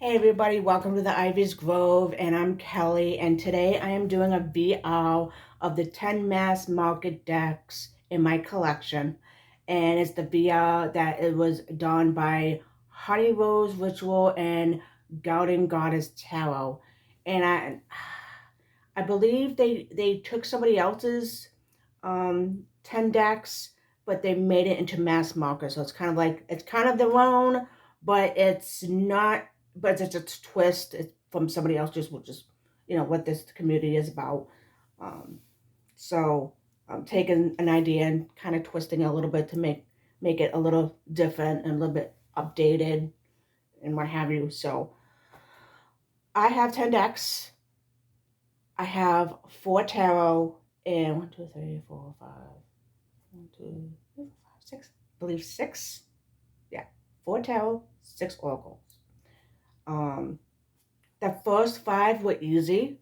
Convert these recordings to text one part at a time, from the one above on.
Hey everybody, welcome to the Ivy's Grove, and I'm Kelly, and today I am doing a VR of the 10 mass market decks in my collection, and it's the VR that it was done by Honey Rose Ritual and Guardian Goddess Tarot, and I believe they took somebody else's 10 decks, but they made it into mass market, so it's kind of their own, but it's not, but it's just a twist. It's from somebody else, just what this community is about. Um, so I'm taking an idea and kind of twisting it a little bit to make it a little different and a little bit updated and what have you. So I have 10 decks. I have four tarot and one, two, three, four, five, one, two, three, four, five, six. I believe six. Yeah, four tarot, six oracles. Um, the first five were easy.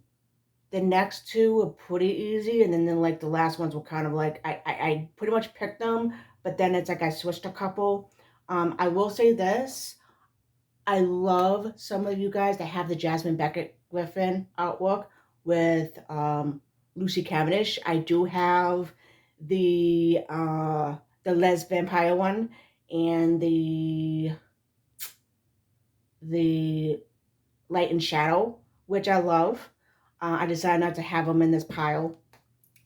The next two were pretty easy, and then like the last ones were kind of like I pretty much picked them, but then it's like I switched a couple. I will say this: I love some of you guys that have the Jasmine Beckett Griffin artwork with Lucy Cavendish. I do have the Les Vampire one and the Light and Shadow, which I love. I decided not to have them in this pile.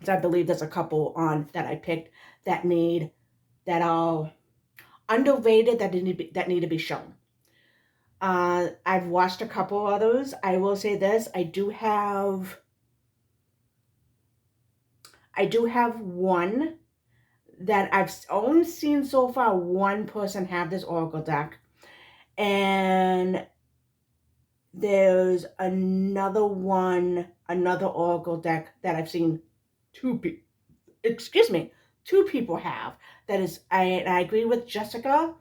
So I believe there's a couple on that I picked that are underrated that need to be shown. I've watched a couple others. I will say this: I do have one that I've only seen so far. One person have this Oracle deck, and there's another Oracle deck that I've seen two people. Excuse me, two people have. That is, I agree with Jessica.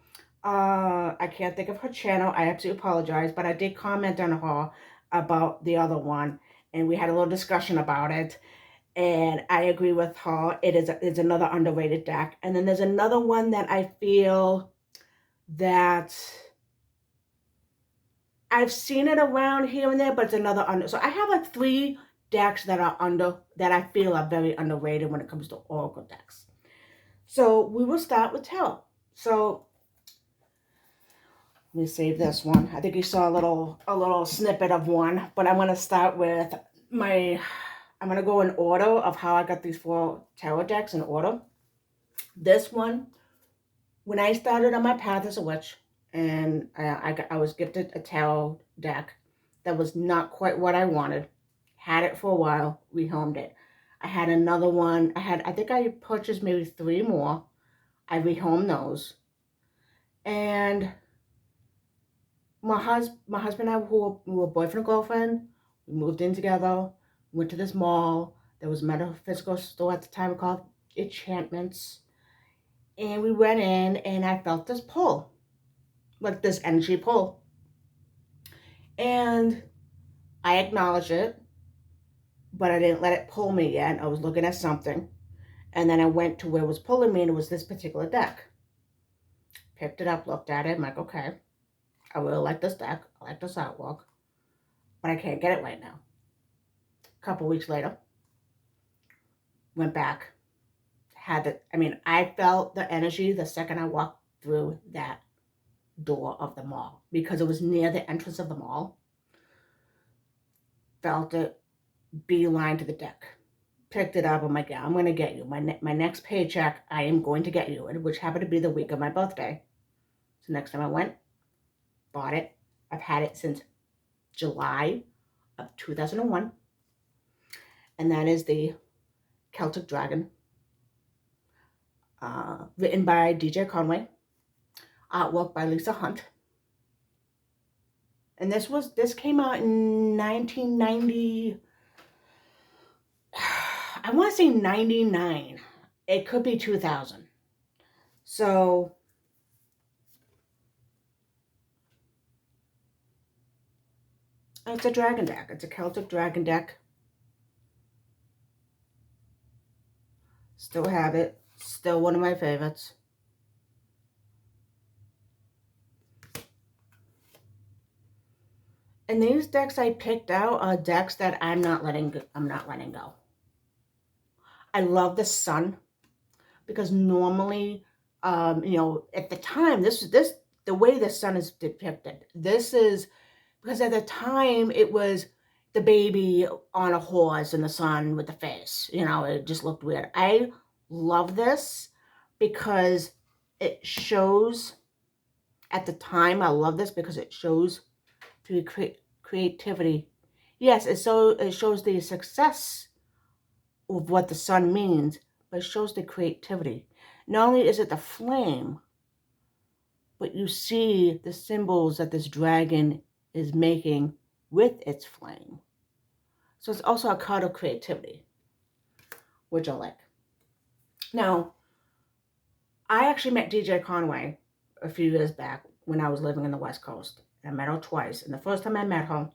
I can't think of her channel. I absolutely apologize, but I did comment on her about the other one, and we had a little discussion about it. And I agree with her. It's another underrated deck. And then there's another one that I feel that I've seen it around here and there, but it's another under. So I have like three decks that I feel are very underrated when it comes to Oracle decks. So we will start with tarot. So let me save this one. I think you saw a little snippet of one, but I'm gonna start with my. I'm gonna go in order of how I got these four tarot decks in order. This one, when I started on my path as a witch, and I was gifted a tarot deck that was not quite what I wanted. Had it for a while, rehomed it. I had another one. I think I purchased maybe three more. I rehomed those, and my husband and I, who were boyfriend and girlfriend, we moved in together. Went to this mall. There was a metaphysical store at the time called Enchantments, and we went in, and I felt this pull, like this energy pull, and I acknowledged it, but I didn't let it pull me yet. I was looking at something, and then I went to where it was pulling me, and it was this particular deck. Picked it up, looked at it. I'm like, okay, I really like this deck. I like this artwork, but I can't get it right now. A couple weeks later, went back. Had it. I mean, I felt the energy the second I walked through that door of the mall because it was near the entrance of the mall. Felt it, beeline to the deck. Picked it up. I'm like, yeah, I'm going to get you. My next paycheck, I am going to get you, which happened to be the week of my birthday. So next time I went, bought it. I've had it since July of 2001. And that is the Celtic Dragon, written by DJ Conway, artwork by Lisa Hunt. And this came out in 1990. I want to say 99. It could be 2000. So it's a dragon deck. It's a Celtic dragon deck. Still have it. Still one of my favorites. And these decks I picked out are decks that I'm not letting go. I love the sun because normally, at the time, this the way the sun is depicted. This is because at the time it was the baby on a horse in the sun with the face. It just looked weird. I love this because it shows. At the time, I love this because it shows to creativity. Yes, it shows the success of what the sun means, but it shows the creativity. Not only is it the flame, but you see the symbols that this dragon is making with its flame. So it's also a card of creativity, which I like. Now, I actually met DJ Conway a few years back when I was living in the West Coast. I met her twice. And the first time I met her,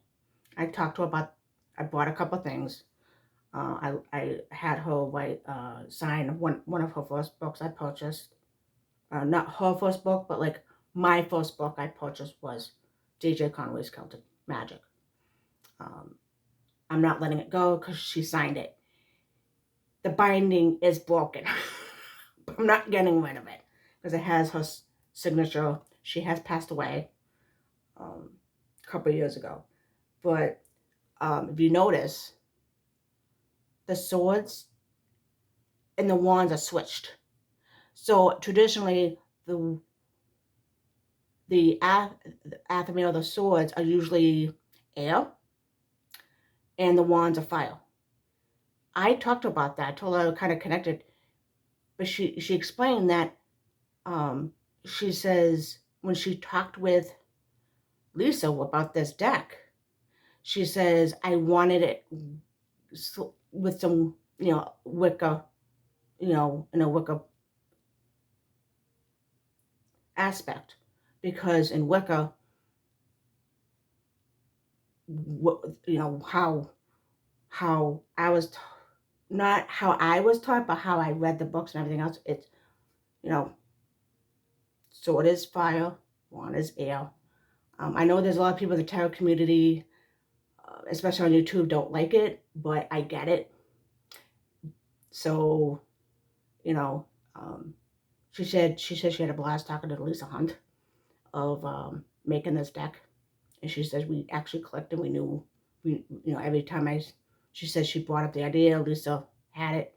I talked to her about, I bought a couple things. I had her write, sign one of her first books I purchased. Not her first book, but like my first book I purchased was DJ Conway's Celtic Magic. Um, I'm not letting it go because she signed it. The binding is broken. I'm not getting rid of it because it has her signature. She has passed away a couple of years ago. But if you notice, the swords and the wands are switched. So traditionally, the athame or the swords are usually air, and the wands are fire. I talked about that. I told her I kind of connected, but she explained that she says when she talked with Lisa about this deck, she says I wanted it with some Wicca, in a Wicca aspect, because in Wicca, how I was not how I was taught, but how I read the books and everything else. It's you know, sword is fire, wand is air. I know there's a lot of people in the tarot community, especially on YouTube, don't like it, but I get it. So, you know, um, she said she had a blast talking to Lisa Hunt of making this deck, and she says we actually clicked and we knew every time she says she brought up the idea, Lisa had it,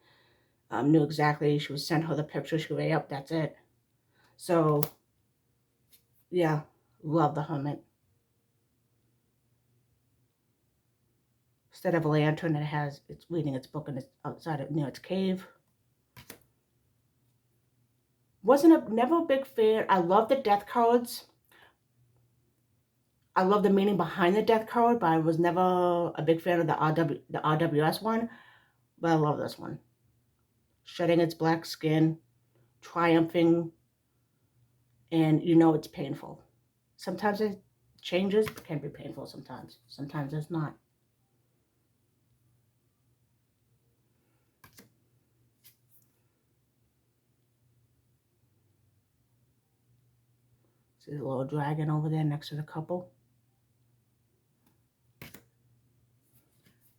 knew exactly. She would send her the picture. She would say, "Yep, that's it." So yeah, love the Hermit. Instead of a lantern, it's reading its book and it's outside of its cave. Never a big fan. I love the death cards. I love the meaning behind the death card, but I was never a big fan of the RWS one. But I love this one. Shedding its black skin, triumphing, and it's painful. Sometimes it changes can be painful sometimes. Sometimes it's not. See the little dragon over there next to the couple.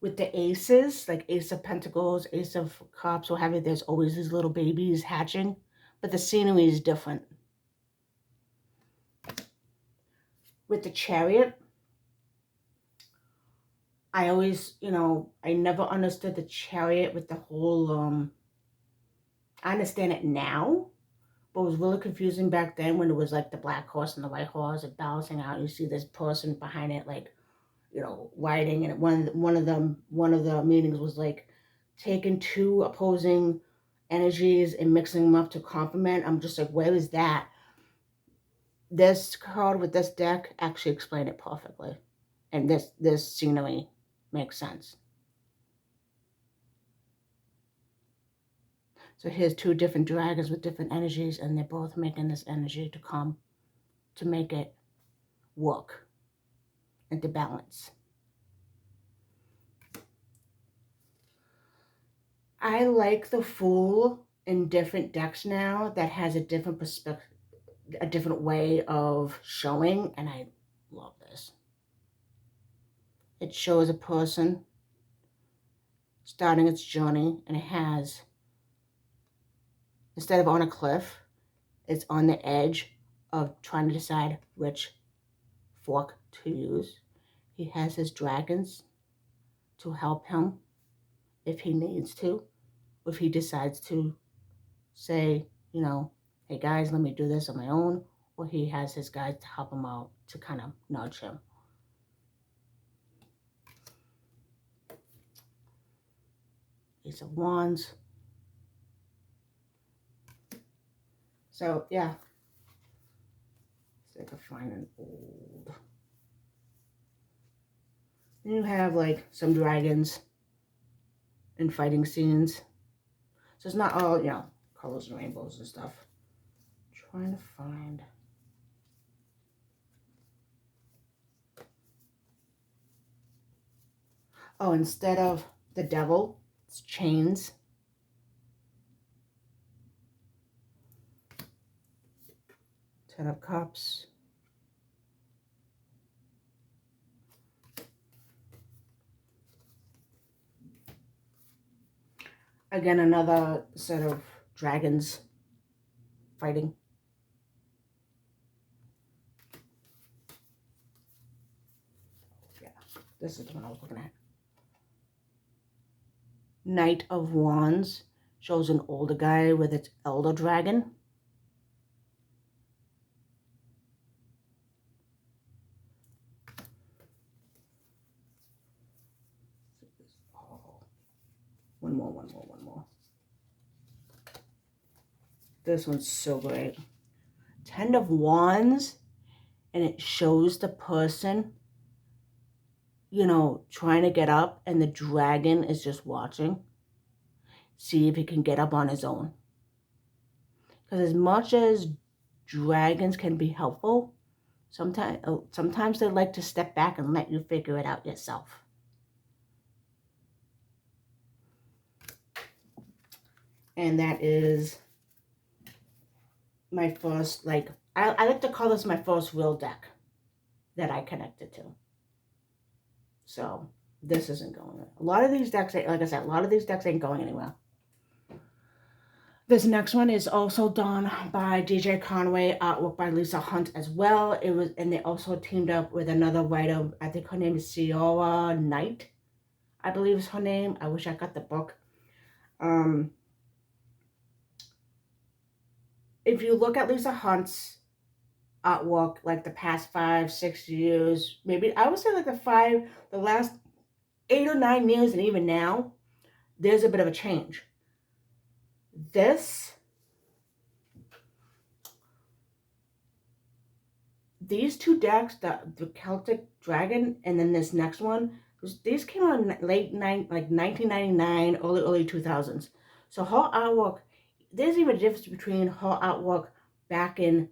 With the aces, like Ace of Pentacles, Ace of Cups, what have you, there's always these little babies hatching, but the scenery is different. With the Chariot, I always, I never understood the Chariot with the whole, I understand it now, but it was really confusing back then when it was like the black horse and the white horse and balancing out. You see this person behind it, like, riding, and one of the meanings was like taking two opposing energies and mixing them up to complement. I'm just like, where is that? This card with this deck actually explained it perfectly, and this scenery makes sense. So here's two different dragons with different energies, and they're both making this energy to come to make it work and to balance. I like the Fool in different decks now that has a different perspective, a different way of showing, and I love this. it shows a person starting its journey, and it has, instead of on a cliff, it's on the edge of trying to decide which fork to use. He has his dragons to help him if he needs to, if he decides to say, hey guys, let me do this on my own, or he has his guys to help him out to kind of nudge him. Ace of Wands. So, yeah. See if I can find an old. And you have, like, some dragons and fighting scenes. So it's not all, colors and rainbows and stuff. I'm trying to find. Oh, instead of the devil, it's chains. Ten of Cups. Again, another set of dragons fighting. Yeah, this is the one I was looking at. Knight of Wands shows an older guy with its elder dragon. One more. This one's so great. Ten of Wands, and it shows the person, trying to get up, and the dragon is just watching. See if he can get up on his own. Because as much as dragons can be helpful, sometimes they like to step back and let you figure it out yourself. And that is my first, I like to call this my first real deck that I connected to. So this isn't going anywhere. A lot of these decks, like I said, a lot of these decks ain't going anywhere. This next one is also done by DJ Conway, artwork by Lisa Hunt as well. And they also teamed up with another writer. I think her name is Ciara Knight, I believe is her name. I wish I got the book. If you look at Lisa Hunt's artwork, like the past 5-6 years, maybe I would say like the last 8 or 9 years, and even now, there's a bit of a change. These two decks, the Celtic Dragon, and then this next one, these came out in like 1999, early 2000s. So her artwork, there's even a difference between her artwork back in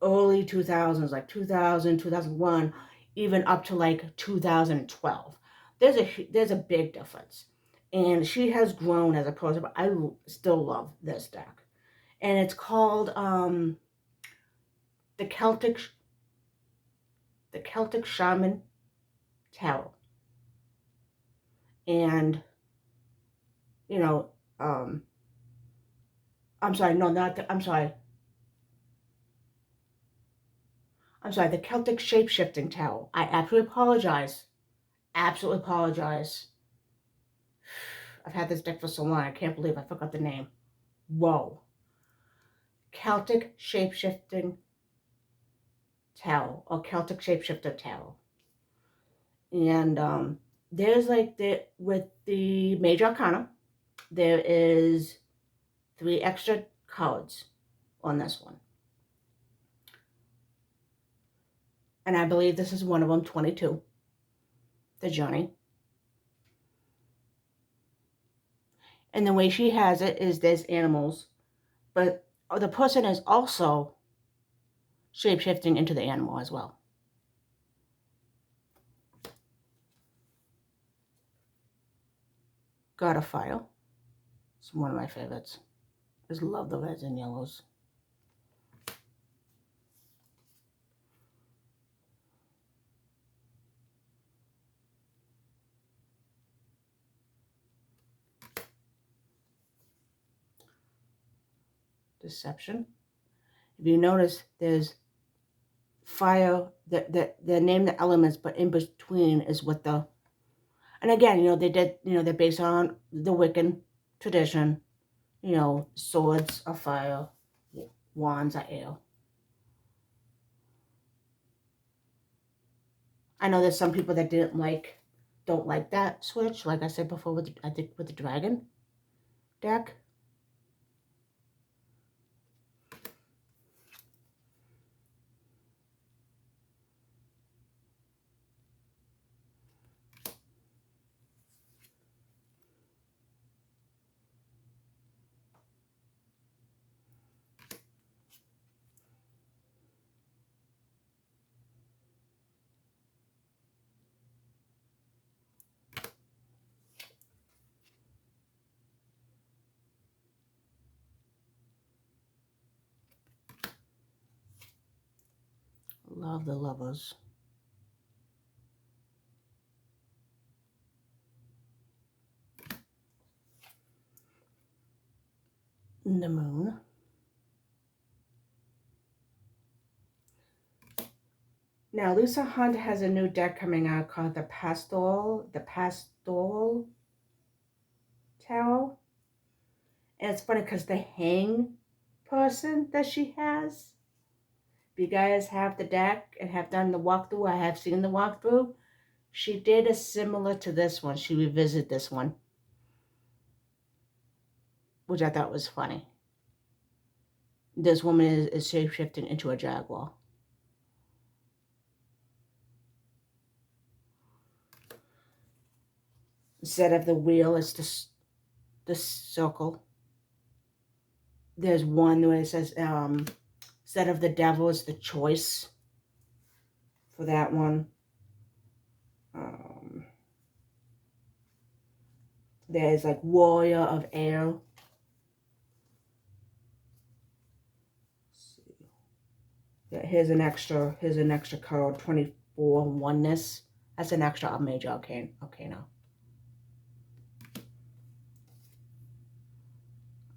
early 2000s, like 2000, 2001, even up to like 2012. There's a big difference. And she has grown as a person, but I still love this deck. And it's called the Celtic Shaman Tarot. And, I'm sorry, the Celtic Shape-Shifting Tarot. I absolutely apologize. Absolutely apologize. I've had this deck for so long, I can't believe I forgot the name. Whoa. Celtic Shape-Shifting Tarot, or Celtic Shapeshifter Tarot. And there's with the Major Arcana, there is 3 extra cards on this one. And I believe this is one of them, 22. The Journey. And the way she has it is there's animals, but the person is also shape-shifting into the animal as well. God of Fire. It's one of my favorites. I just love the reds and yellows. Deception. If you notice, there's fire, the name the elements, but in between is what the, and again, they did, they're based on the Wiccan tradition. Swords are fire, wands are air. I know there's some people that don't like that switch, like I said before, I think with the dragon deck. Love the Lovers. The Moon. Now, Lisa Hunt has a new deck coming out called the Pastoral Tarot. And it's funny because the Hang person that she has, if you guys have the deck and have done the walkthrough, I have seen the walkthrough, she did a similar to this one. She revisited this one, which I thought was funny. This woman is shape-shifting into a jaguar. Instead of the wheel, it's the circle. There's one where it says, instead of the devil, it's the choice for that one. There's like warrior of air. Yeah, here's an extra card, 24 oneness. That's an extra major arcana.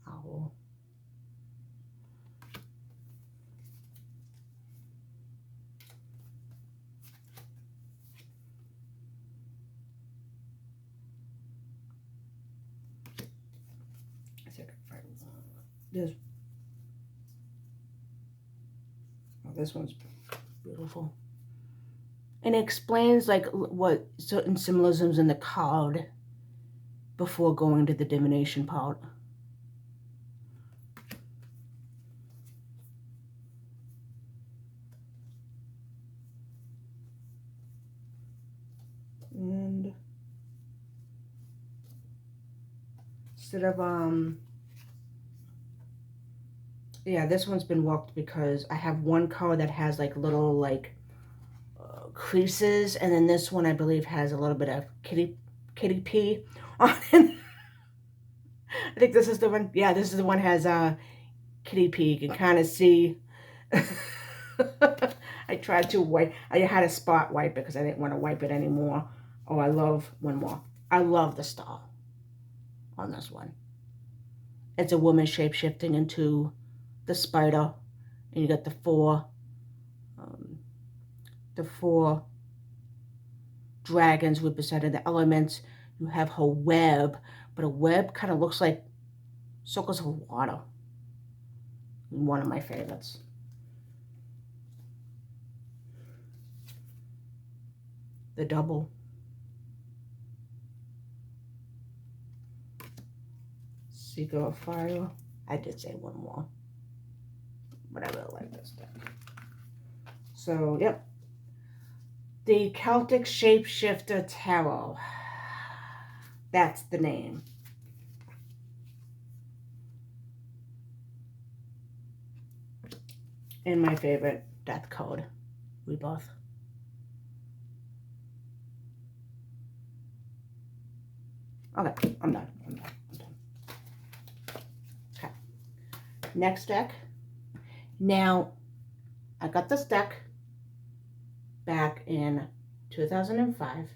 Owl. This one's beautiful. And it explains like what certain symbolisms in the card before going to the divination part. And instead of yeah, this one's been walked because I have one card that has like little creases, and then this one I believe has a little bit of kitty pee on it. I think this is the one. Yeah, this is the one has kitty pee. You can kind of see. I tried to wipe. I had a spot wipe because I didn't want to wipe it anymore. Oh, I love one more. I love the star on this one. It's a woman shape-shifting into the spider, and you got the four dragons representing the elements. You have her web, but a web kind of looks like circles of water. One of my favorites. The double. Seeker of Fire. I did say one more, but I really like this deck. So, yep. The Celtic Shapeshifter Tarot. That's the name. And my favorite, Death Code. Rebirth. Okay, I'm done. Okay. Next deck. Now, I got this deck back in 2005.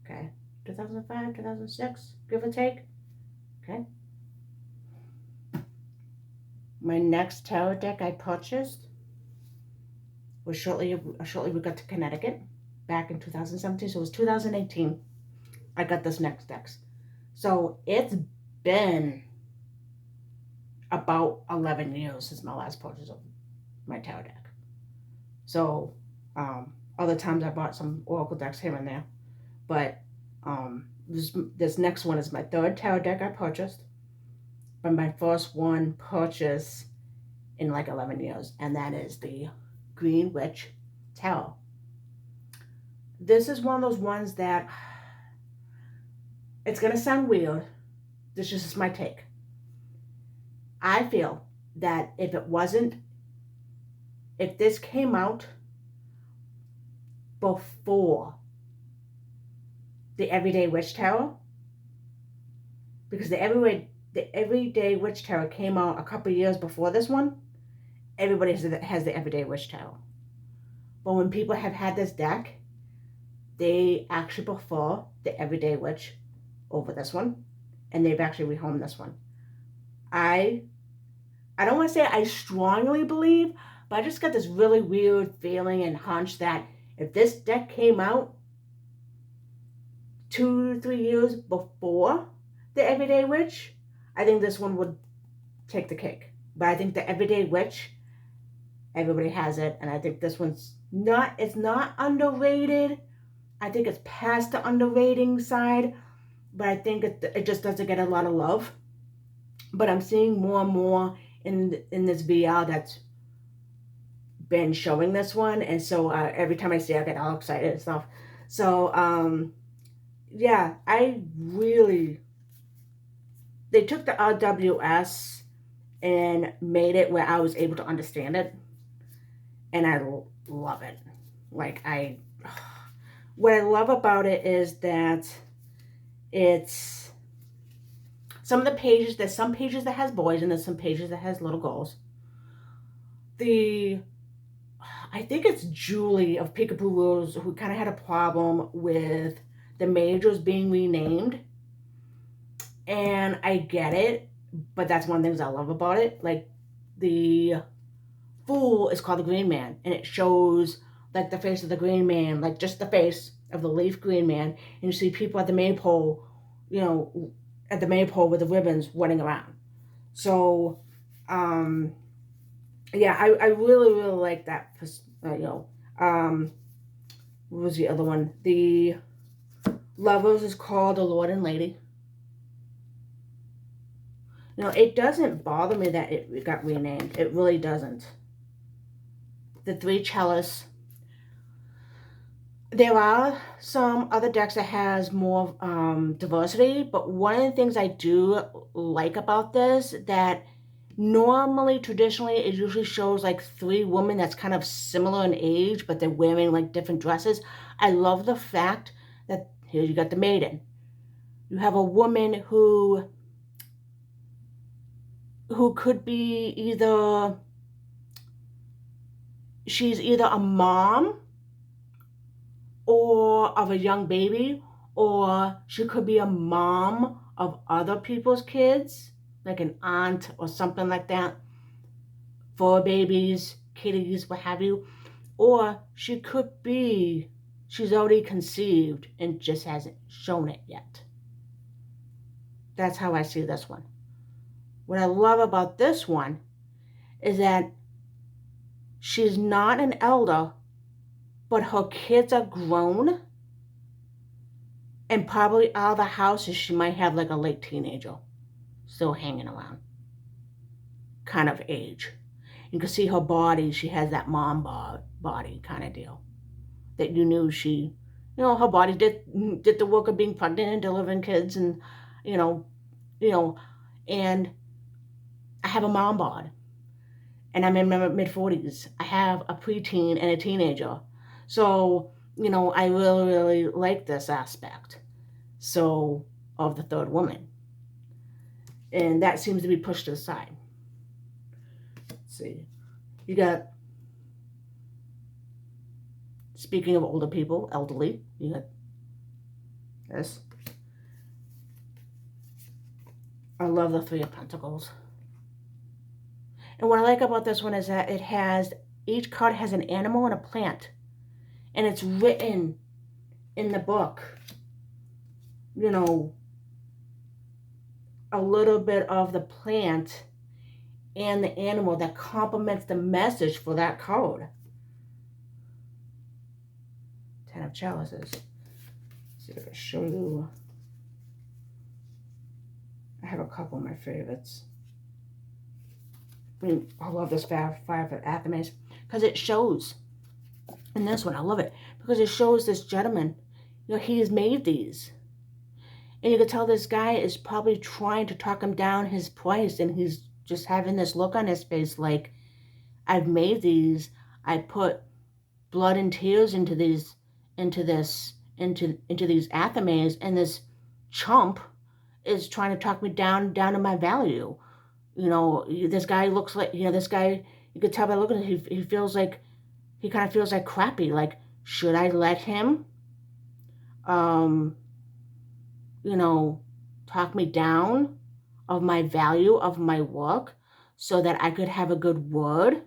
Okay. 2005, 2006, give or take. Okay. My next tarot deck I purchased was shortly we got to Connecticut back in 2017. So it was 2018. I got this next deck. So it's been about 11 years since my last purchase of my tarot deck. So other times I bought some oracle decks here and there, but this next one is my third tarot deck I purchased, but my first one purchased in like 11 years, and that is the Green Witch Tarot. This is one of those ones that, it's going to sound weird. This is just my take. I feel that if this came out before the Everyday Witch Tarot, because the Everyday Witch Tarot came out a couple years before this one, everybody has the Everyday Witch Tarot. But when people have had this deck, they actually prefer the Everyday Witch over this one, and they've actually rehomed this one. I don't want to say I strongly believe, but I just got this really weird feeling and hunch that if this deck came out 2 to 3 years before the Everyday Witch, I think this one would take the cake. But I think the Everyday Witch, everybody has it, and I think this one's it's not underrated. I think it's past the underrating side, but I think it just doesn't get a lot of love. But I'm seeing more and more in this VR that's been showing this one, and so every time I see it, I get all excited and stuff. So yeah, they took the RWS and made it where I was able to understand it, and I love it. Like, what I love about it is that it's some of the pages, there's some pages that has boys and there's some pages that has little girls. I think it's Julie of Peekaboo Rose who kind of had a problem with the majors being renamed. And I get it, but that's one of the things I love about it. Like, the Fool is called the Green Man, and it shows like the face of the Green Man, like just the face of the leaf Green Man, and you see people at the maypole, at the maypole with the ribbons running around. So, yeah, I really, really like that. What was the other one? The Lovers is called the Lord and Lady. It doesn't bother me that it got renamed. It really doesn't. The Three Chalice. There are some other decks that has more diversity, but one of the things I do like about this, that normally, traditionally, it usually shows like 3 women that's kind of similar in age, but they're wearing like different dresses. I love the fact that here you got the Maiden. You have a woman who could be she's either a mom or of a young baby, or she could be a mom of other people's kids, like an aunt or something like that, for babies, kitties, what have you. Or she could be, she's already conceived and just hasn't shown it yet. That's how I see this one. What I love about this one is that she's not an elder, but her kids are grown, and probably out of the houses she might have like a late teenager still hanging around kind of age. You can see her body, she has that mom body kind of deal, that you knew she, her body did the work of being pregnant and delivering kids, and and I have a mom bod, and I'm in my mid-40s. I have a preteen and a teenager. So, I really, really like this aspect of the third woman. And that seems to be pushed to the side. Let's see. You got, speaking of older people, elderly, you got this. I love the Three of Pentacles. And what I like about this one is that each card has an animal and a plant. And it's written in the book, you know, a little bit of the plant and the animal that complements the message for that card. 10 of Chalices. Let's see if I can show you. I have a couple of my favorites. I love this five of Athames because it shows. And this one, I love it because it shows this gentleman, you know, he has made these. And you can tell this guy is probably trying to talk him down his price, and he's just having this look on his face like, I've made these. I put blood and tears into these Athames, and this chump is trying to talk me down to my value. You know, this guy looks like, you know, this guy, you could tell by looking at him, he feels like, he kind of feels like crappy. Like, should I let him, you know, talk me down of my value of my work so that I could have a good word?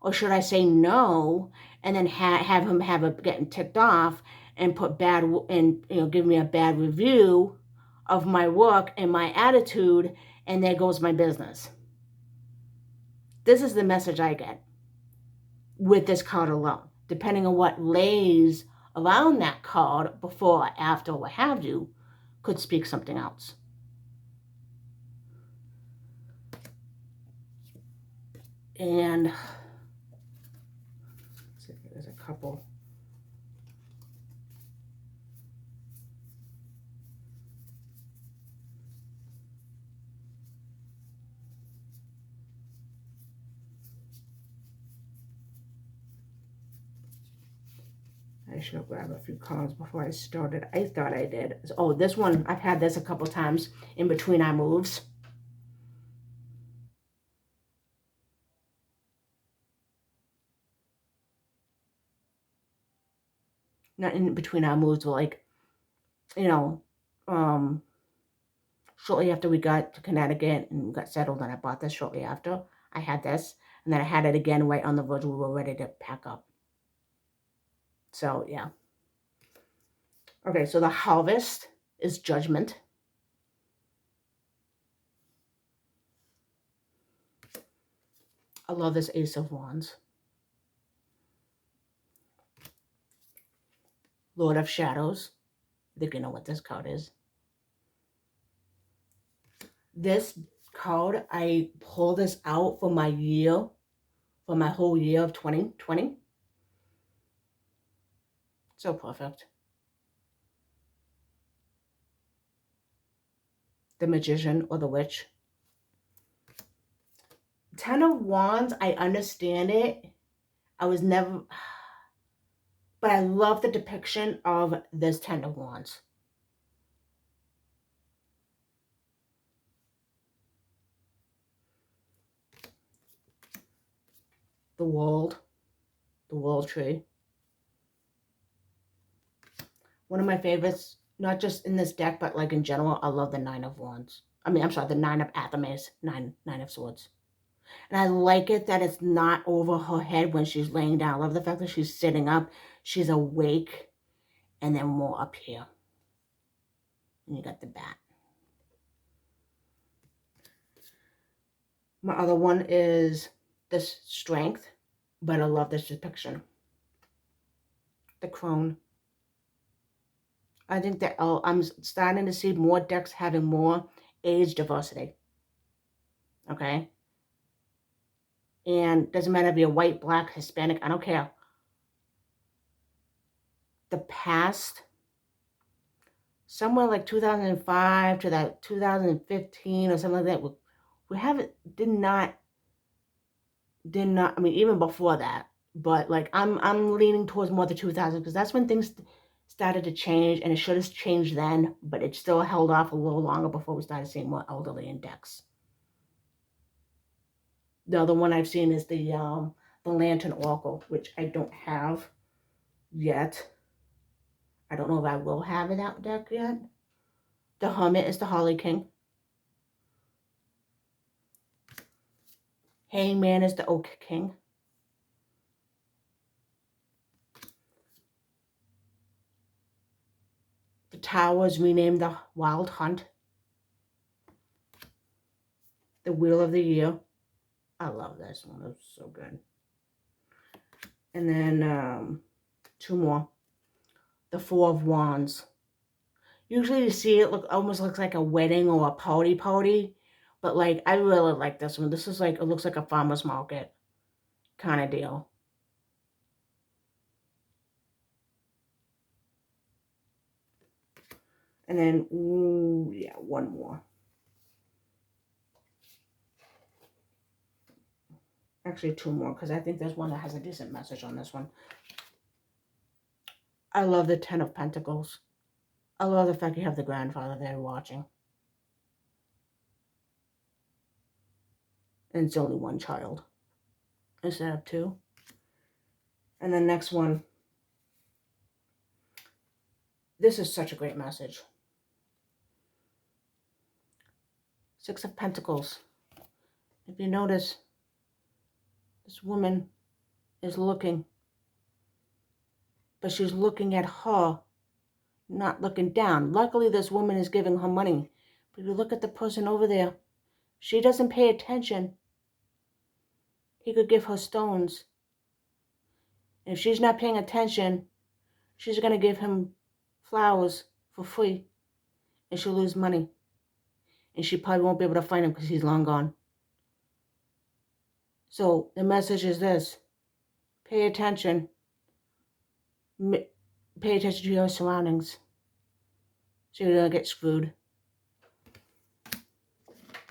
Or should I say no and then have him getting ticked off and put bad, and, you know, give me a bad review of my work and my attitude, and there goes my business. This is the message I get with this card alone. Depending on what lays around that card before or after, what have you, could speak something else. And let's see, there's a couple. I should have grabbed a few cards before I started. I thought I did. Oh, this one, I've had this a couple times in between our moves. Not in between our moves, but like, you know, shortly after we got to Connecticut and we got settled, and I bought this shortly after. I had this, and then I had it again right on the verge. We were ready to pack up. So, yeah. Okay, so the Harvest is Judgment. I love this Ace of Wands. Lord of Shadows. I think you know what this card is. This card, I pulled this out for my year, for my whole year of 2020. So perfect. The Magician or the Witch. 10 of Wands, I understand it. I was never, but I love the depiction of this 10 of Wands. The World Tree. One of my favorites, not just in this deck, but like in general, I love the 9 of Wands. I mean, I'm sorry, the 9 of Athames, 9 of Swords. And I like it that it's not over her head when she's laying down. I love the fact that she's sitting up, she's awake, and then more up here. And you got the bat. My other one is this Strength, but I love this depiction. The Crone. I think that I'm starting to see more decks having more age diversity. Okay? And doesn't matter if you're white, black, Hispanic, I don't care. The past, somewhere like 2005 to that 2015 or something like that, we haven't, did not, I mean, even before that, but like I'm leaning towards more the 2000s because that's when things started to change, and it should have changed then, but it still held off a little longer before we started seeing more elderly in decks. The other one I've seen is the Lantern Oracle, which I don't have yet. I don't know if I will have in that deck yet. The Hermit is the Holly King. Hangman is the Oak King. The Tower is renamed the Wild Hunt. The Wheel of the Year. I love this one. It's so good. And then 2 more. The Four of Wands. Usually you see it almost looks like a wedding or a party. But like, I really like this one. This is like, it looks like a farmer's market kind of deal. And then, yeah, 1 more. Actually, 2 more, because I think there's one that has a decent message on this one. I love the Ten of Pentacles. I love the fact you have the grandfather there watching. And it's only 1 child instead of 2. And the next one. This is such a great message. 6 of Pentacles. If you notice, this woman is looking. But she's looking at her, not looking down. Luckily, this woman is giving her money. But you look at the person over there. She doesn't pay attention. He could give her stones. If she's not paying attention, she's going to give him flowers for free. And she'll lose money. And she probably won't be able to find him because he's long gone. So the message is this. Pay attention. Pay attention to your surroundings. So you're going to get screwed.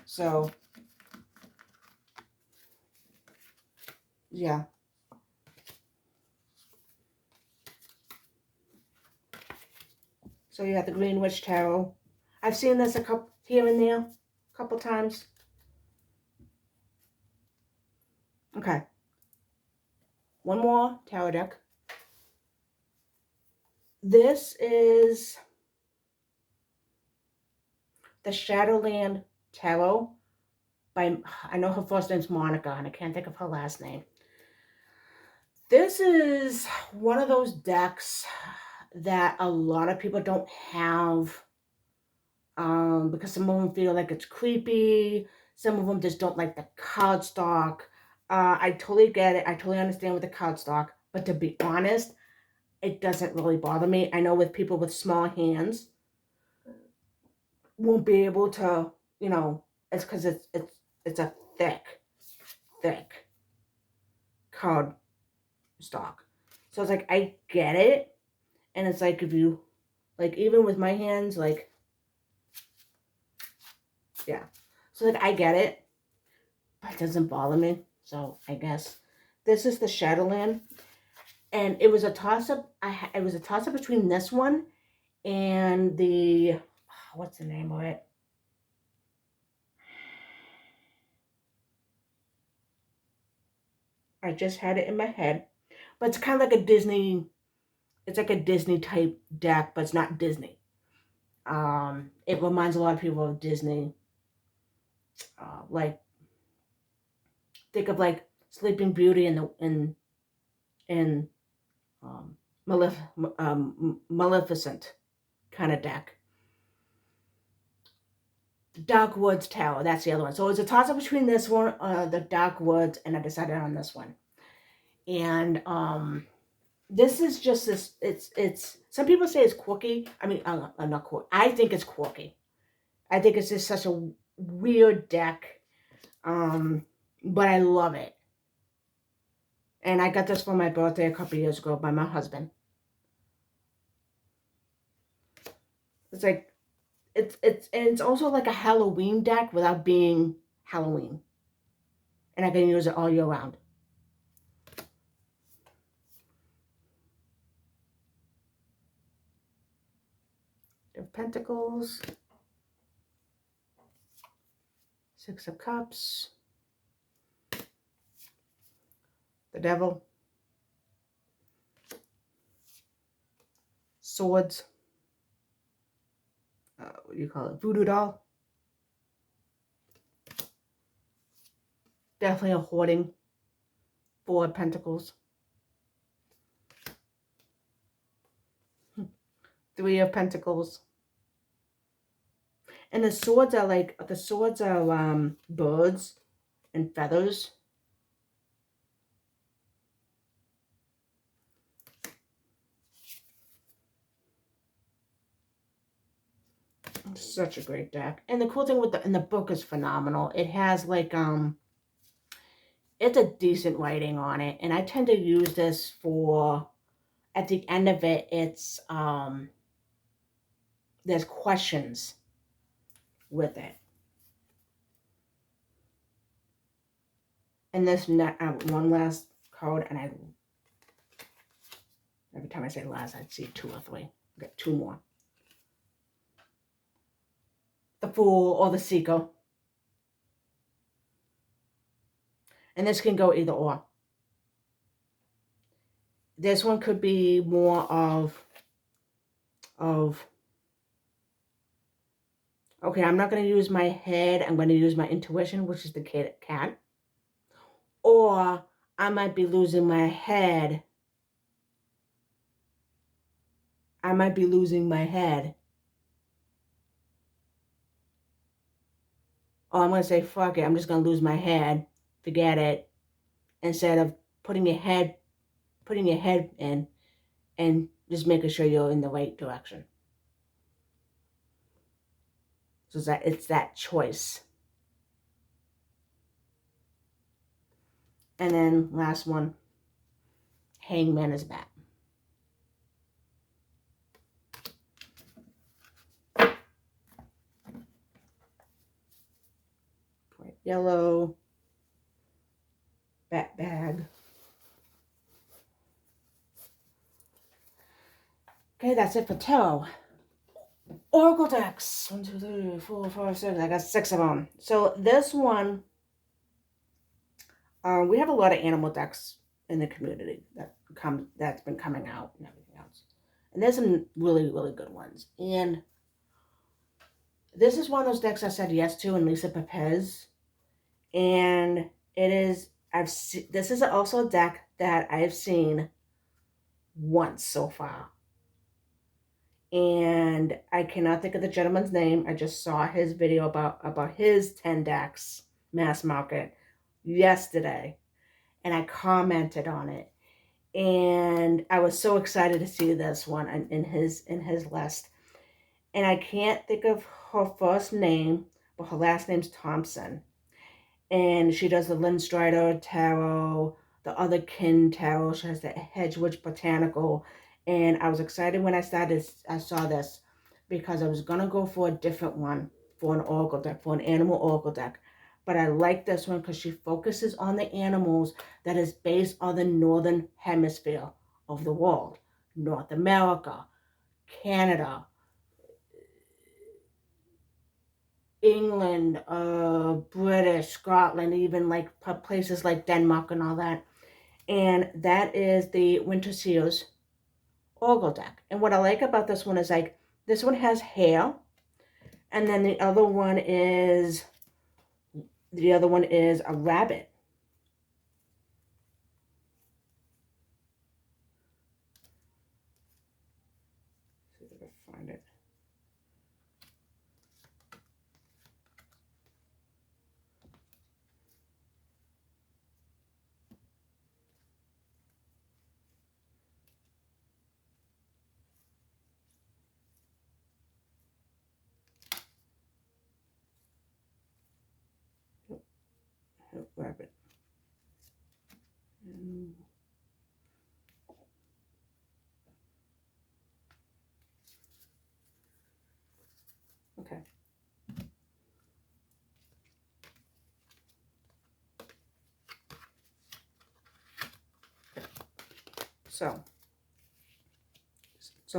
So, yeah. So you have the Green Witch Tarot. I've seen this a couple here and there, a couple times. Okay. 1 more tarot deck. This is the Shadowland Tarot by, I know her first name's Monica, and I can't think of her last name. This is one of those decks that a lot of people don't have because some of them feel like it's creepy. Some of them just don't like the cardstock. I totally get it. I totally understand with the cardstock. But to be honest, it doesn't really bother me. I know with people with small hands won't be able to, you know, it's because it's a thick card stock. So it's like, I get it. And it's like, if you, like, even with my hands, like, yeah. So like, I get it, but it doesn't bother me. So I guess this is the Shadowland. And it was a toss-up. It was a toss-up between this one and the, what's the name of it? I just had it in my head. But it's kind of like a Disney, it's like a Disney type deck, but it's not Disney. It reminds a lot of people of Disney. Like, think of like Sleeping Beauty and Maleficent kind of deck. The Dark Woods Tower, that's the other one. So it's a toss-up between this one, the Dark Woods, and I decided on this one. And this is just this, it's, some people say it's quirky. I mean, not quirky. I think it's quirky. I think it's just such a weird deck. But I love it. And I got this for my birthday a couple years ago by my husband. It's like, it's also like a Halloween deck without being Halloween. And I can use it all year round. The Pentacles. 6 of Cups. The Devil. Swords. What do you call it? Voodoo doll. Definitely a hoarding. Four of Pentacles. Three of Pentacles. And the swords are like, the swords are birds and feathers. Such a great deck. And the cool thing with the book is phenomenal. It has like it's a decent writing on it, and I tend to use this for, at the end of it, it's there's questions with it. And this one last card, and every time I say last, I'd see two or three. I've got two more. The Fool or the Seeker. And this can go either or. This one could be more of okay, I'm not going to use my head. I'm going to use my intuition, which is the cat. Or I might be losing my head. I might be losing my head. Or I'm going to say, fuck it, I'm just going to lose my head. Forget it. Instead of putting your head in and just making sure you're in the right direction. So it's that choice. And then last one, Hangman is back. Bright yellow, bat bag. Okay, that's it for tarot. Oracle decks. 1, 2, 3, 4, 5, 6. I got 6 of them. So this one, we have a lot of animal decks in the community that's been coming out and everything else. And there's some really, really good ones. And this is one of those decks I said yes to in Lisa Pepez. And it is, this is also a deck that I've seen once so far. And I cannot think of the gentleman's name. I just saw his video about his 10 decks mass market yesterday. And I commented on it. And I was so excited to see this one in his list. And I can't think of her first name, but her last name's Thompson. And she does the Lynn Strider Tarot, the other Kin Tarot. She has the Hedgewood Botanical. And I was excited when I saw this, because I was going to go for a different one, for an oracle deck, for an animal oracle deck. But I like this one because she focuses on the animals that is based on the northern hemisphere of the world. North America, Canada, England, British, Scotland, even like places like Denmark and all that. And that is the Winter Seals Oracle deck. And what I like about this one is, like, this one has hair, and then the other one is a rabbit. See if I can find it. Rabbit. Okay. So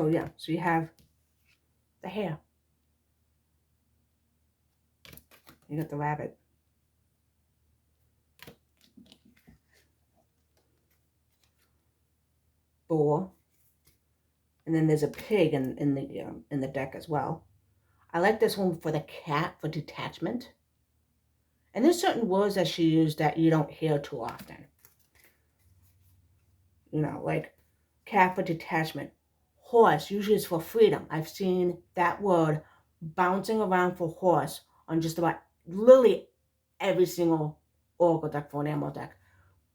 yeah, so you have the hair. You got the rabbit. Boar. And then there's a pig in the deck as well. I like this one for the cat, for detachment. And there's certain words that she used that you don't hear too often. You know, like cat for detachment. Horse usually is for freedom. I've seen that word bouncing around for horse on just about literally every single Oracle deck for an animal deck.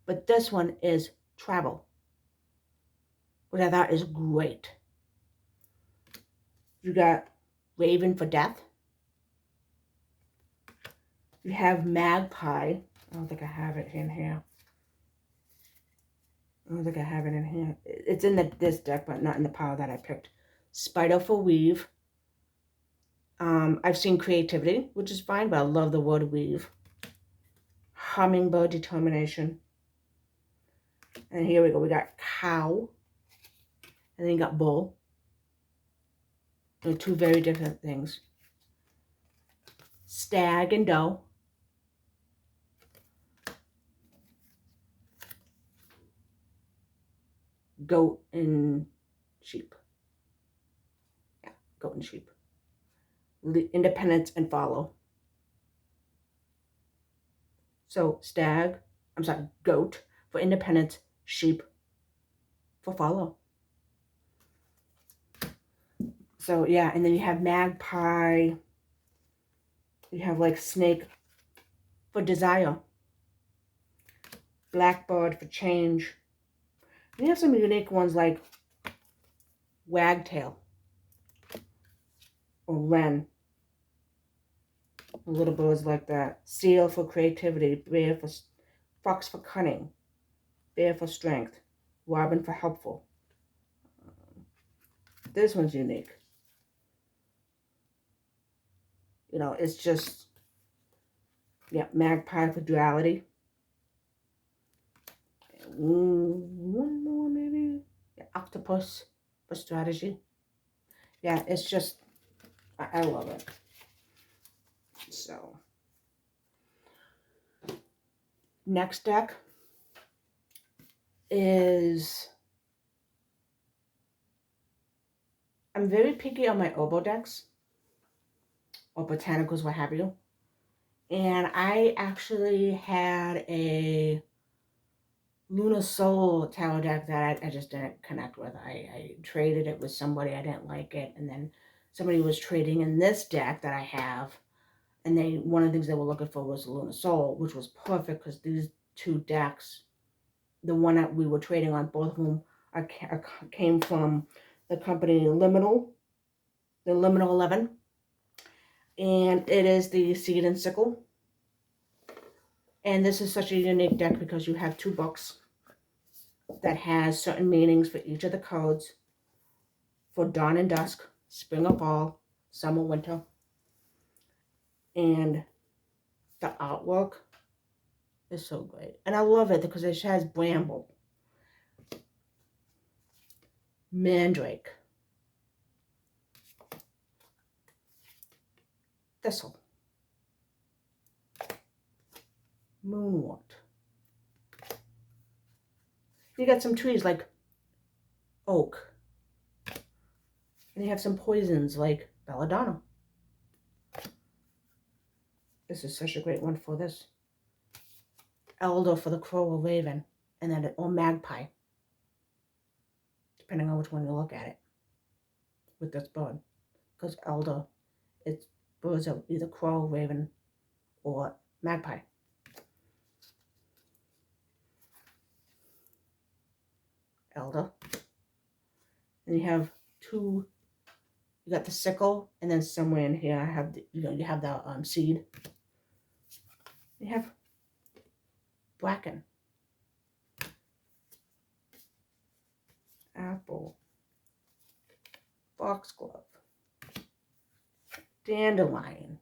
But this one is travel, which I thought is great. You got Raven for death. You have Magpie. I don't think I have it in here. I don't think I have it in here. It's in this deck, but not in the pile that I picked. Spider for weave. I've seen creativity, which is fine, but I love the word weave. Hummingbird determination. And here we go. We got cow. And then you got bull. They're two very different things. Stag and doe. Goat and sheep. Yeah, goat and sheep. Independence and follow. So goat for independence, sheep for follow. So yeah, and then you have magpie. You have like snake for desire. Blackbird for change. And you have some unique ones like wagtail or wren. Little birds like that. Seal for creativity. Fox for cunning. Bear for strength. Robin for helpful. This one's unique. You know, it's just, yeah, magpie for duality. One more maybe. Yeah, octopus for strategy. Yeah, it's just, I love it. So, next deck is, I'm very picky on my oboe decks, or botanicals, what have you. And I actually had a Luna Soul tarot deck that I just didn't connect with. I traded it with somebody, I didn't like it, and then somebody was trading in this deck that I have, and one of the things they were looking for was Luna Soul, which was perfect because these two decks, the one that we were trading on, both of them came from the company Liminal, the Liminal 11, and it is the Seed and Sickle. And this is such a unique deck because you have two books that has certain meanings for each of the codes for dawn and dusk, spring or fall, summer, winter. And the artwork is so great. And I love it because it has bramble, mandrake, thistle, moonwort. You got some trees like oak. And you have some poisons like belladonna. This is such a great one for this. Elder for the crow or raven. And then or magpie. Depending on which one you look at it. With this bird. Because elder, it's birds of either crow, raven, or magpie. Elder. And you have two. You got the sickle, and then somewhere in here I have the, you have the seed. You have bracken, apple, foxglove, dandelion,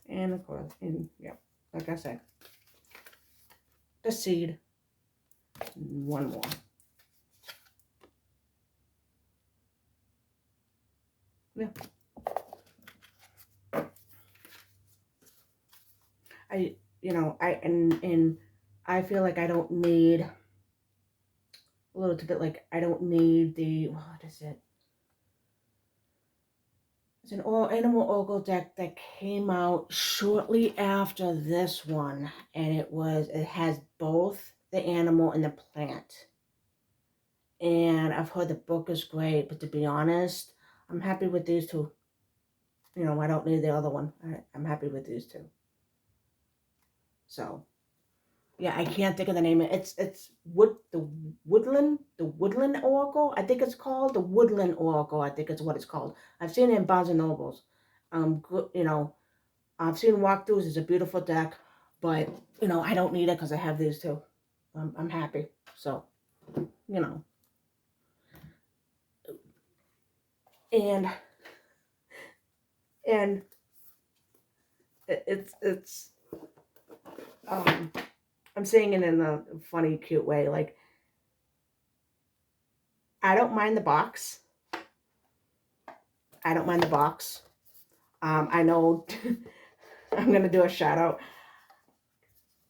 and of course, yeah, like I said, the seed. One more. Yeah. And I feel like I don't need a little bit, like I don't need the, what is it? It's an all animal oracle deck that came out shortly after this one, and it has both the animal and the plant. And I've heard the book is great, but to be honest, I'm happy with these two. I don't need the other one. I'm happy with these two. So yeah, I can't think of the name. It's Woodland Oracle. I think it's called the Woodland Oracle. I think it's what it's called. I've seen it in Barnes and Nobles. I've seen walkthroughs. It's a beautiful deck, but I don't need it because I have these two. I'm happy. So you know, and and it's I'm saying it in a funny, cute way. Like, I don't mind the box. I don't mind the box. I know I'm gonna do a shout out.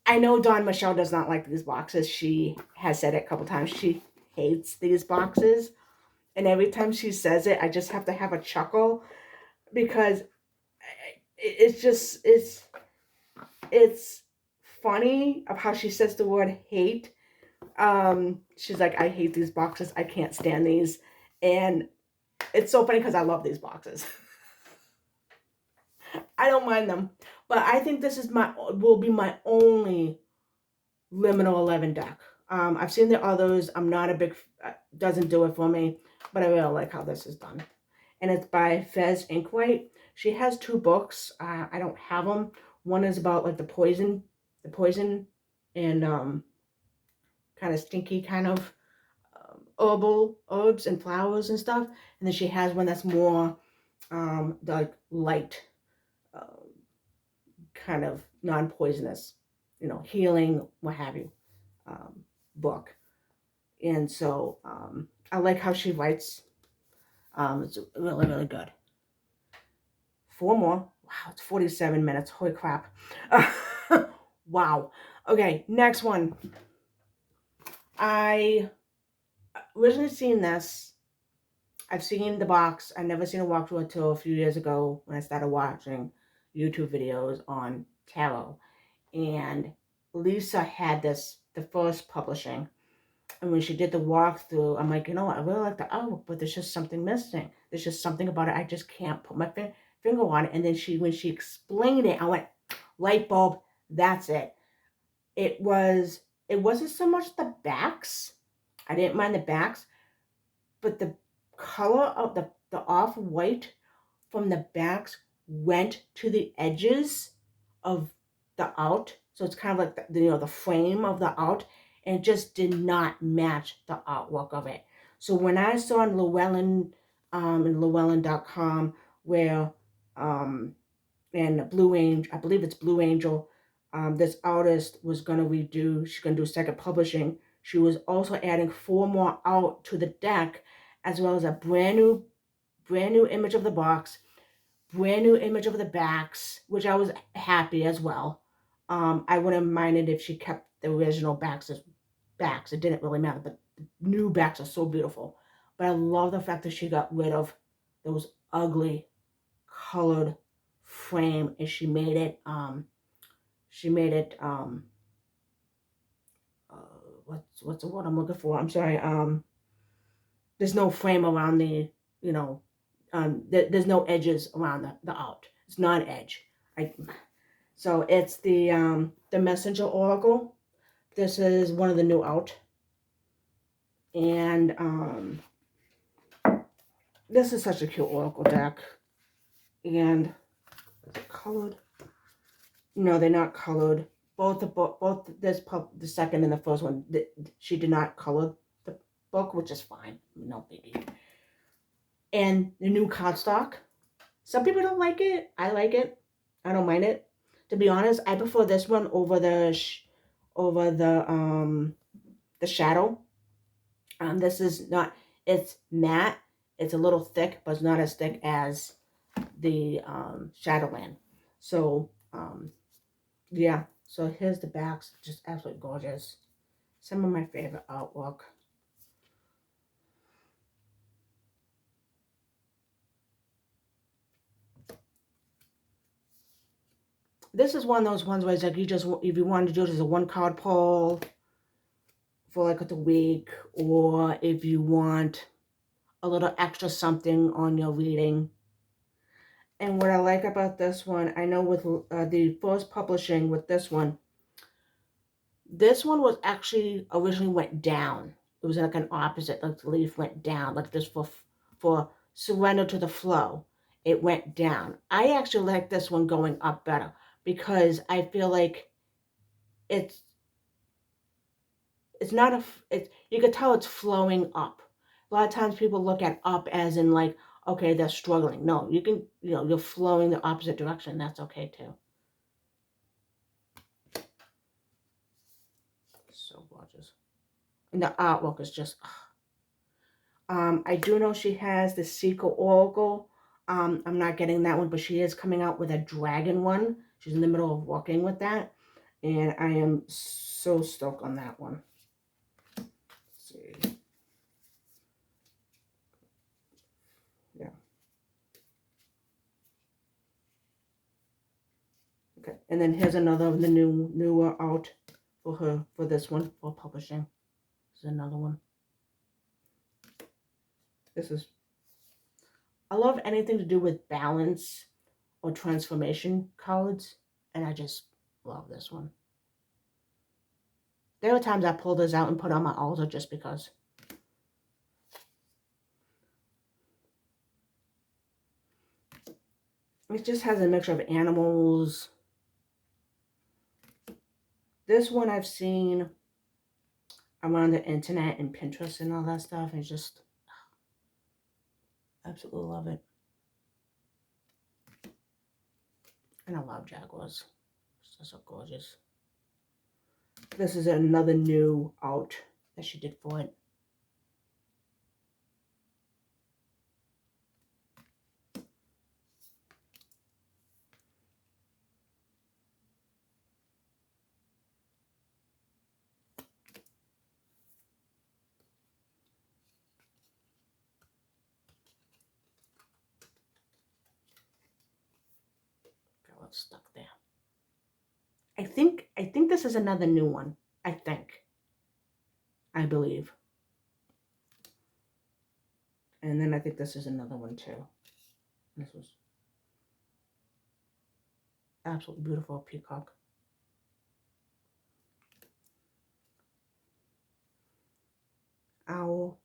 I know Dawn Michelle does not like these boxes. She has said it a couple times. She hates these boxes, and every time she says it, I just have to have a chuckle because it's just it's funny of how she says the word hate. She's like, I hate these boxes. I can't stand these, and it's so funny because I love these boxes. I don't mind them, but I think this is will be my only Liminal 11 deck. I've seen the others. I'm not a big, doesn't do it for me, but I really like how this is done. And it's by Fez Inkwhite. She has two books. I don't have them. One is about like the poison, and kind of stinky kind of herbs and flowers and stuff. And then she has one that's more like light, uh, kind of non-poisonous, healing, what have you, book. And so I like how she writes. It's really, really good. Four more. Wow, it's 47 minutes. Holy crap. Wow. Okay, next one. I originally seen this. I've seen the box. I've never seen a walkthrough until a few years ago when I started watching YouTube videos on tarot. And Lisa had the first publishing. And when she did the walkthrough, I'm like, I really like the artwork, but there's just something missing. There's just something about it. I just can't put my finger on it. And then when she explained it, I went, light bulb, that's it. It wasn't so much the backs. I didn't mind the backs, but the color of the off-white from the backs went to the edges of the art. So it's kind of like the frame of the art, and it just did not match the artwork of it. So when I saw in Llewellyn, in Llewellyn.com, where and Blue Angel, I believe it's Blue Angel, this artist was gonna redo. She's gonna do second publishing. She was also adding 4 more out to the deck, as well as a brand new image of the box, brand new image of the backs, which I was happy as well. I wouldn't have minded if she kept the original backs as backs. It didn't really matter, but the new backs are so beautiful. But I love the fact that she got rid of those ugly colored frame, and she made it uh, what's the word I'm looking for? I'm sorry. There's no frame around there's no edges around the art. It's not edge. So it's the Messenger Oracle. This is one of the new out, and this is such a cute Oracle deck. And is it colored? No, they're not colored. Both the second and the first one, she did not color the book, which is fine, no biggie. And the new cardstock. Some people don't like it. I like it. I don't mind it. To be honest, I prefer this one over the shadow. This is not. It's matte. It's a little thick, but it's not as thick as the Shadowland. So Yeah, so here's the backs, just absolutely gorgeous. Some of my favorite artwork. This is one of those ones where it's like you just, if you wanted to do it as a one card pull for like the week, or if you want a little extra something on your reading. And what I like about this one, I know with the first publishing with this one was actually originally went down. It was like an opposite, like the leaf went down, like this for surrender to the flow. It went down. I actually like this one going up better because I feel like it's it's not a it's you could tell it's flowing up. A lot of times people look at up as in like, okay, they're struggling. No, you can, you're flowing the opposite direction. That's okay too. So gorgeous. And the artwork is just I do know she has the Secret Oracle. I'm not getting that one, but she is coming out with a dragon one. She's in the middle of working with that. And I am so stoked on that one. Let's see. Yeah. Okay. And then here's another of the newer out for her for this one for publishing. This is another one. This is I love anything to do with balance or transformation cards, and I just love this one. There are times I pull this out and put on my altar just because. It just has a mixture of animals. This one I've seen around the internet and Pinterest and all that stuff. And just absolutely love it. And I love jaguars. It's just so gorgeous. This is another new out that she did for it. Got it stuck there. I think this is another new one. I believe. And then I think this is another one too. This was absolutely beautiful peacock. Owl.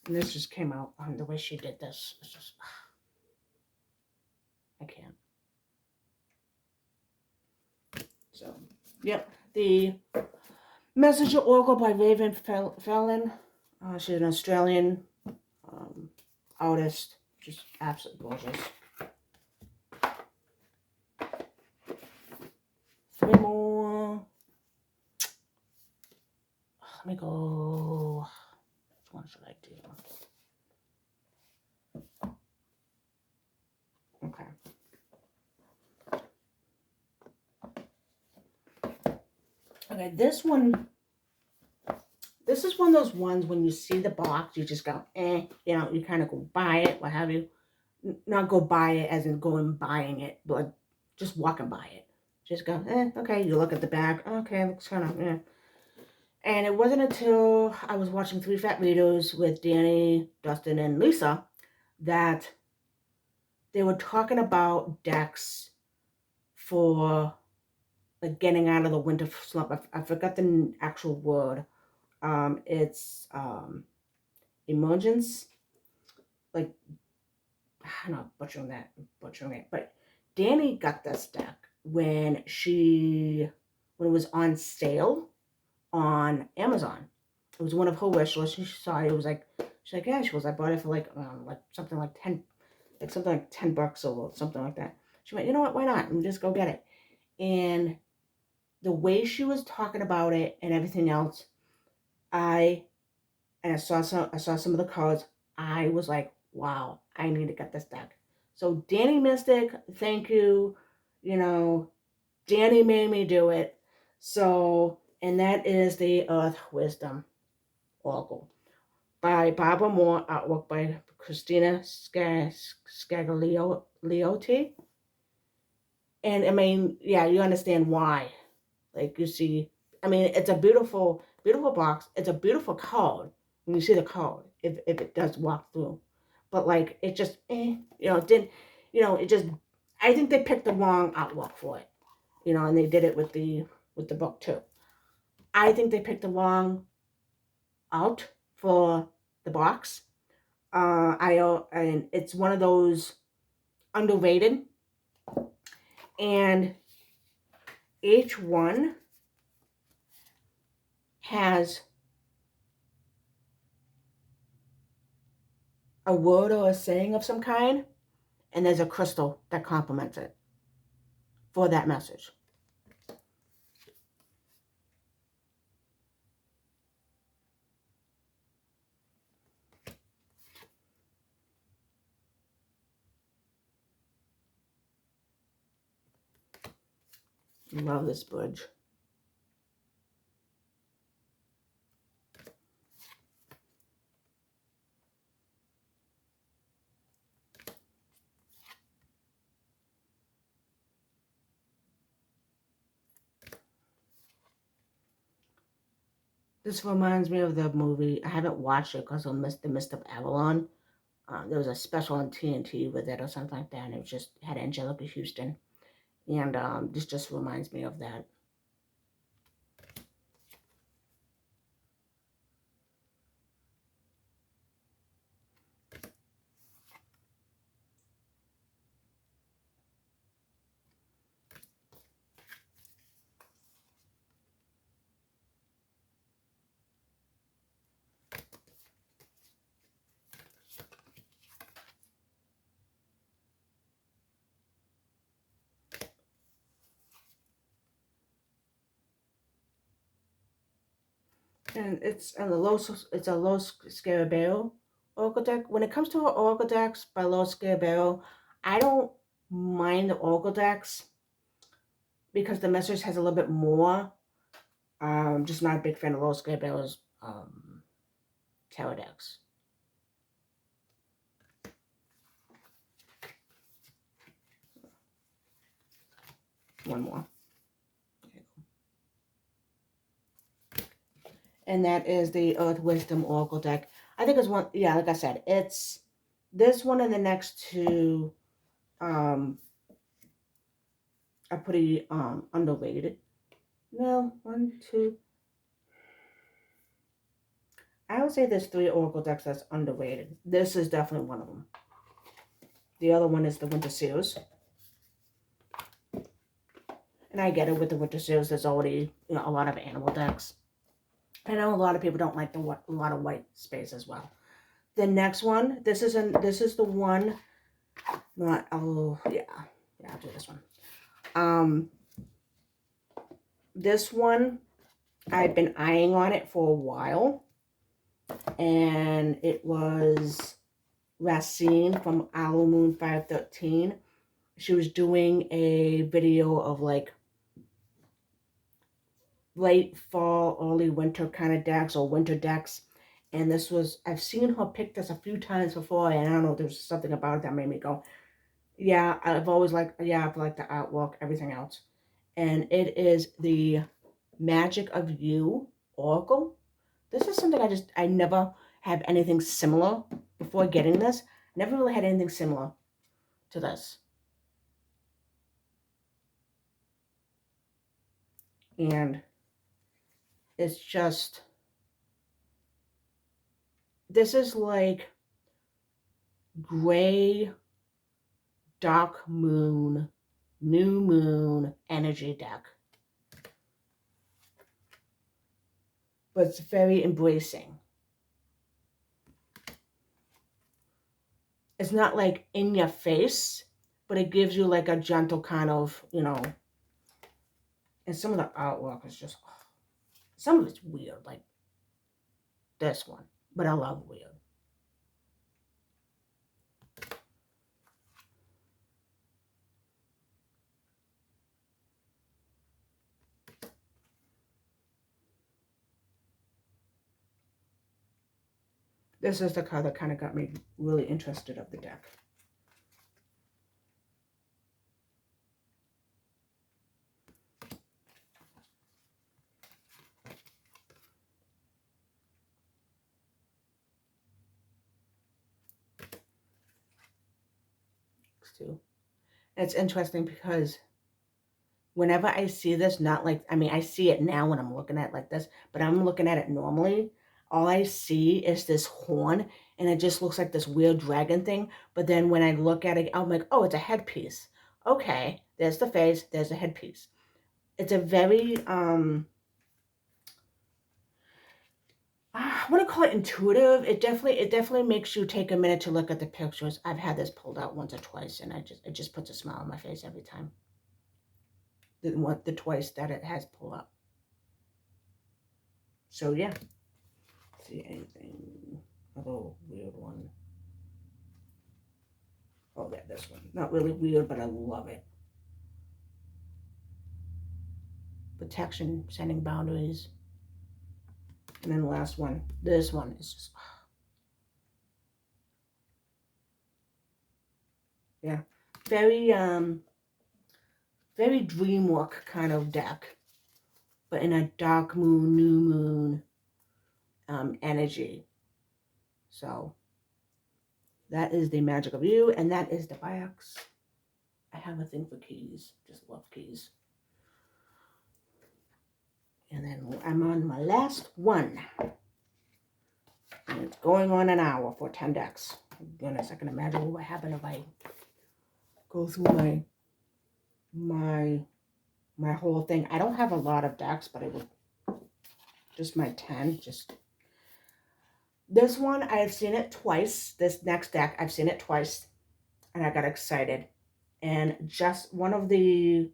And this just came out on the way she did this. It's just, I can't. So, yep. The Messenger Oracle by Raven Fallon. She's an Australian artist. Just absolutely gorgeous. Three more. Let me go. Which one should I do? Okay. Okay, this one. This is one of those ones when you see the box, you just go, you kind of go buy it, what have you. Not go buy it as in going buying it, but just walking by it. Just go, okay. You look at the back, okay, looks kind of, And it wasn't until I was watching Three Fat Readers with Danny, Dustin, and Lisa that they were talking about decks for like getting out of the winter slump. I forgot the actual word. It's emergence. Like, I'm not butchering it, but Danny got this deck when it was on sale on Amazon. It was one of her wish lists. She saw it. It was like, she's like, yeah, she was. I bought it for like something like $10 or something like that. She went, you know what? Why not? And just go get it. And the way she was talking about it and everything else, I saw some of the cards. I was like, wow, I need to get this deck. So Danny Mystic, thank you. You know, Danny made me do it. So, and that is the Earth Wisdom Oracle by Barbara Moore, artwork by Christina Scagliotti. And I mean, yeah, you understand why. Like you see, I mean, it's a beautiful, beautiful box. It's a beautiful card when you see the card, if it does walk through. But like, it just, didn't, it just, I think they picked the wrong artwork for it, and they did it with the book too. I think they picked the wrong out for the box. And it's one of those underrated, and each one has a word or a saying of some kind, and there's a crystal that complements it for that message. Love this bridge. This reminds me of the movie. I haven't watched it because of the Mist of Avalon. There was a special on TNT with it or something like that, and it just had Angelica Houston. And this just reminds me of that. And it's a Los Scarabeo Oracle deck. When it comes to Oracle decks by Los Scarabeo, I don't mind the Oracle decks because the message has a little bit more. Just not a big fan of Los Scarabello's tarot decks. One more. And that is the Earth Wisdom Oracle deck. I think it's one, yeah, like I said, it's this one and the next two are pretty underrated. No, one, two. I would say there's three Oracle decks that's underrated. This is definitely one of them. The other one is the Winter Seals. And I get it with the Winter Seals, there's already a lot of animal decks. I know a lot of people don't like a lot of white space as well. The next one, this is the one. Not I'll do this one. This one I've been eyeing on it for a while, and it was Racine from Owl Moon 513. She was doing a video of like late fall, early winter kind of decks or winter decks. And this was, I've seen her pick this a few times before, and I don't know, there's something about it that made me go, yeah, I've liked the artwork, everything else. And it is the Magic of You Oracle. This is something I never have anything similar before getting this. Never really had anything similar to this. And it's just, this is like gray, dark moon, new moon energy deck. But it's very embracing. It's not like in your face, but it gives you like a gentle kind of, and some of the artwork is just, some of it's weird, like this one, but I love weird. This is the card that kind of got me really interested of the deck. Too. It's interesting because whenever I see this, not like, I mean, I see it now when I'm looking at it like this, but I'm looking at it normally. All I see is this horn, and it just looks like this weird dragon thing. But then when I look at it, I'm like, oh, it's a headpiece. Okay, there's the face, there's a headpiece. It's a very, I want to call it intuitive. It definitely makes you take a minute to look at the pictures. I've had this pulled out once or twice, and it just puts a smile on my face every time. The twice that it has pulled up. So yeah. See anything? A little weird one. Oh yeah, this one. Not really weird, but I love it. Protection, setting boundaries. And then the last one. This one is just, yeah, very very dream work kind of deck, but in a dark moon, new moon energy. So that is the magic of you, and that is the box. I have a thing for keys. Just love keys. And then I'm on my last one. And it's going on an hour for 10 decks. Goodness, I can imagine what would happen if I go through my whole thing. I don't have a lot of decks, but I would just my 10. Just this one, I have seen it twice. This next deck, I've seen it twice, and I got excited. And just one of the,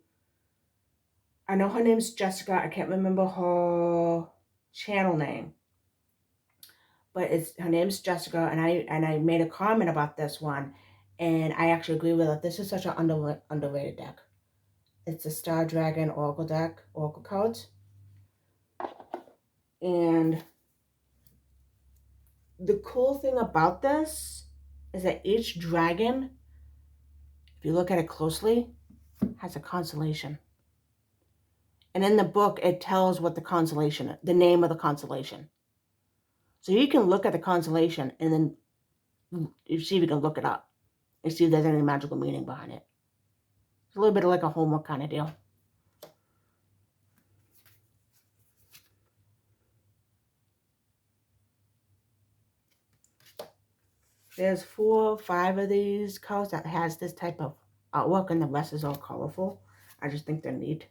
I know her name's Jessica. I can't remember her channel name, but her name's Jessica, and I made a comment about this one, and I actually agree with it. This is such an underrated deck. It's a Star Dragon Oracle deck, Oracle cards, and the cool thing about this is that each dragon, if you look at it closely, has a constellation. And in the book, it tells what the constellation, the name of the constellation. So you can look at the constellation and then you see if you can look it up and see if there's any magical meaning behind it. It's a little bit like a homework kind of deal. There's 4 or 5 of these cards that has this type of artwork, and the rest is all colorful. I just think they're neat.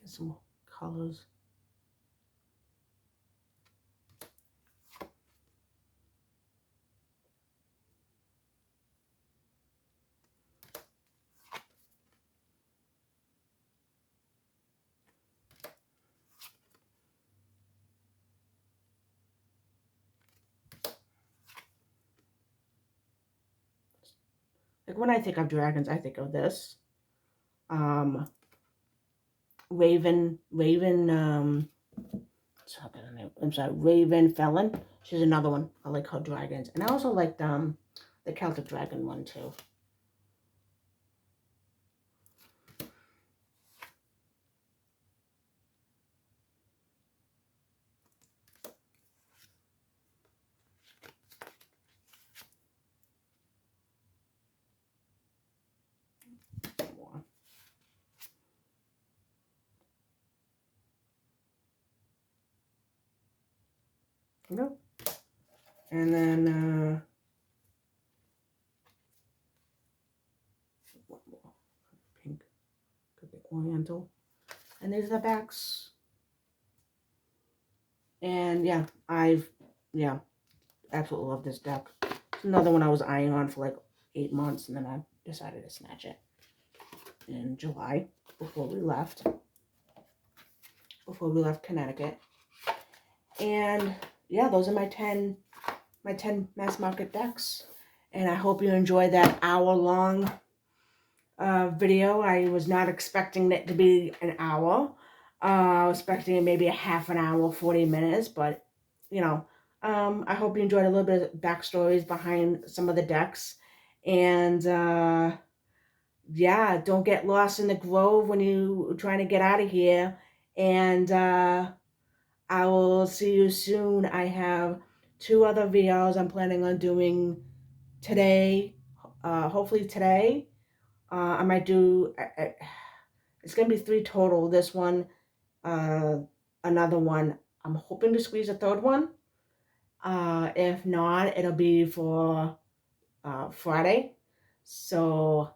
Some more colors. Like when I think of dragons, I think of this. Raven, I'm sorry, Raven Felon. She's another one. I like her dragons. And I also like the Celtic Dragon one too. No. And then one more. Pink. Could be Oriental. And these are the backs. And yeah, absolutely love this deck. It's another one I was eyeing on for like 8 months, and then I decided to snatch it in July before we left Connecticut. And yeah, those are my 10 mass market decks. And I hope you enjoyed that hour-long video. I was not expecting it to be an hour. I was expecting maybe a half an hour, 40 minutes, but you know, I hope you enjoyed a little bit of backstories behind some of the decks. And yeah, don't get lost in the grove when you trying to get out of here. And I will see you soon. I have 2 other videos I'm planning on doing today. Hopefully today. I might do. It's gonna be 3 total. This one, uh, another one. I'm hoping to squeeze a third one. If not, it'll be for Friday. So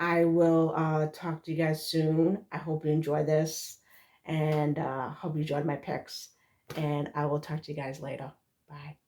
I will talk to you guys soon. I hope you enjoy this, and hope you enjoyed my picks. And I will talk to you guys later. Bye.